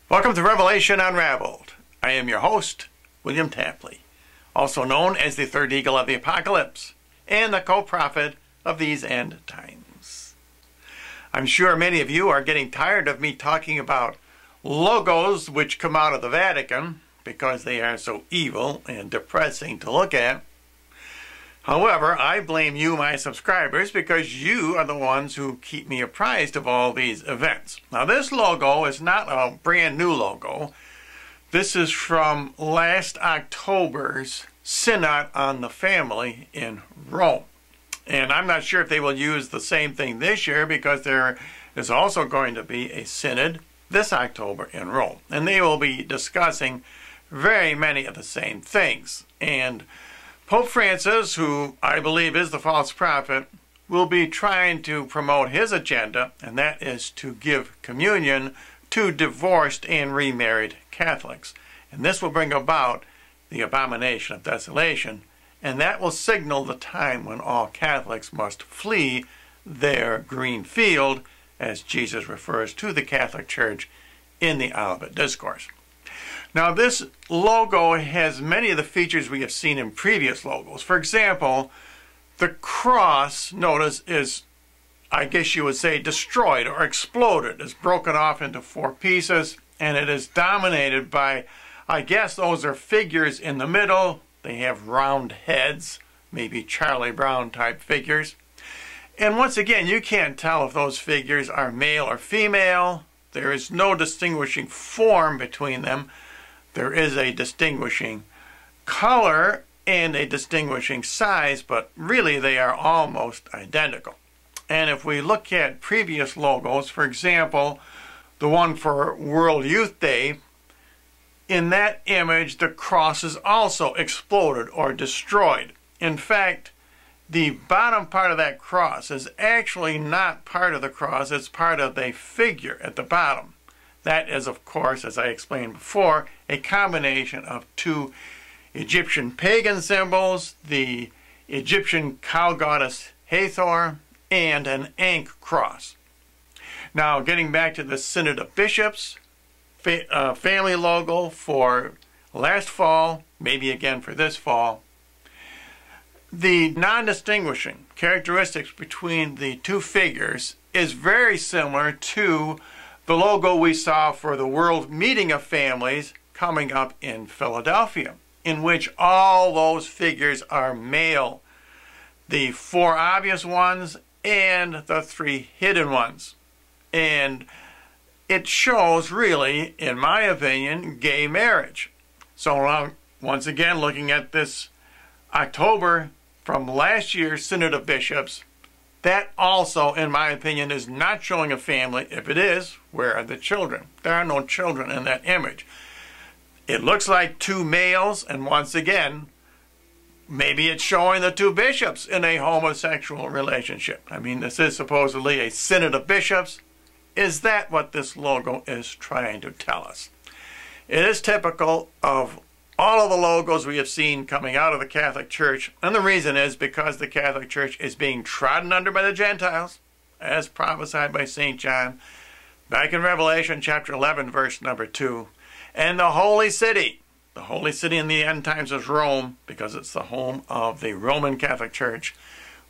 Welcome to Revelation Unraveled. I am your host, William Tapley, also known as the third eagle of the apocalypse and the co-prophet of these end times. I'm sure many of you are getting tired of me talking about logos which come out of the Vatican because they are so evil and depressing to look at. However, I blame you, my subscribers, because you are the ones who keep me apprised of all these events. Now, this logo is not a brand new logo. This is from last October's Synod on the Family in Rome. And I'm not sure if they will use the same thing this year because there is also going to be a synod this October in Rome. And they will be discussing very many of the same things. And Pope Francis, who I believe is the false prophet, will be trying to promote his agenda, and that is to give communion to divorced and remarried Catholics. And this will bring about the abomination of desolation, and that will signal the time when all Catholics must flee their green field, as Jesus refers to the Catholic Church in the Olivet Discourse. Now, this logo has many of the features we have seen in previous logos. For example, the cross, notice, is, I guess you would say, destroyed or exploded. It's broken off into four pieces, and it is dominated by, I guess those are figures in the middle. They have round heads, maybe Charlie Brown type figures. And once again, you can't tell if those figures are male or female. There is no distinguishing form between them. There is a distinguishing color and a distinguishing size, but really they are almost identical. And if we look at previous logos, for example, the one for World Youth Day, in that image the cross is also exploded or destroyed. In fact, the bottom part of that cross is actually not part of the cross, it's part of the figure at the bottom. That is, of course, as I explained before, a combination of two Egyptian pagan symbols, the Egyptian cow goddess Hathor, and an Ankh cross. Now, getting back to the Synod of Bishops, family logo for last fall, maybe again for this fall, the non-distinguishing characteristics between the two figures is very similar to the logo we saw for the World Meeting of Families coming up in Philadelphia, in which all those figures are male. The four obvious ones and the three hidden ones. And it shows, really, in my opinion, gay marriage. So once again, looking at this October from last year's Synod of Bishops, that also, in my opinion, is not showing a family. If it is, where are the children? There are no children in that image. It looks like two males, and once again, maybe it's showing the two bishops in a homosexual relationship. I mean, this is supposedly a Synod of Bishops. Is that what this logo is trying to tell us? It is typical of all of the logos we have seen coming out of the Catholic Church, and the reason is because the Catholic Church is being trodden under by the Gentiles, as prophesied by St. John, back in Revelation chapter 11, verse number 2. And the holy city in the end times is Rome, because it's the home of the Roman Catholic Church,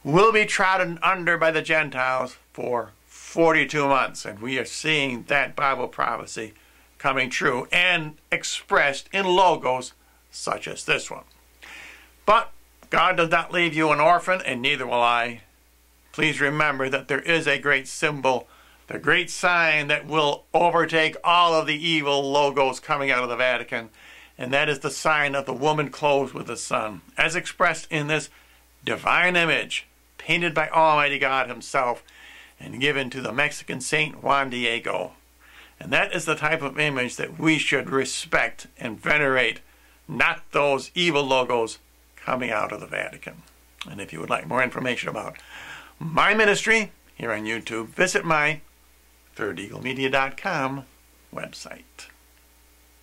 will be trodden under by the Gentiles for 42 months. And we are seeing that Bible prophecy coming true and expressed in logos such as this one. But God does not leave you an orphan, and neither will I. Please remember that there is a great symbol, the great sign that will overtake all of the evil logos coming out of the Vatican, and that is the sign of the woman clothed with the sun, as expressed in this divine image painted by Almighty God himself and given to the Mexican Saint Juan Diego. And that is the type of image that we should respect and venerate, not those evil logos coming out of the Vatican. And if you would like more information about my ministry here on YouTube, visit my thirdeaglemedia.com website.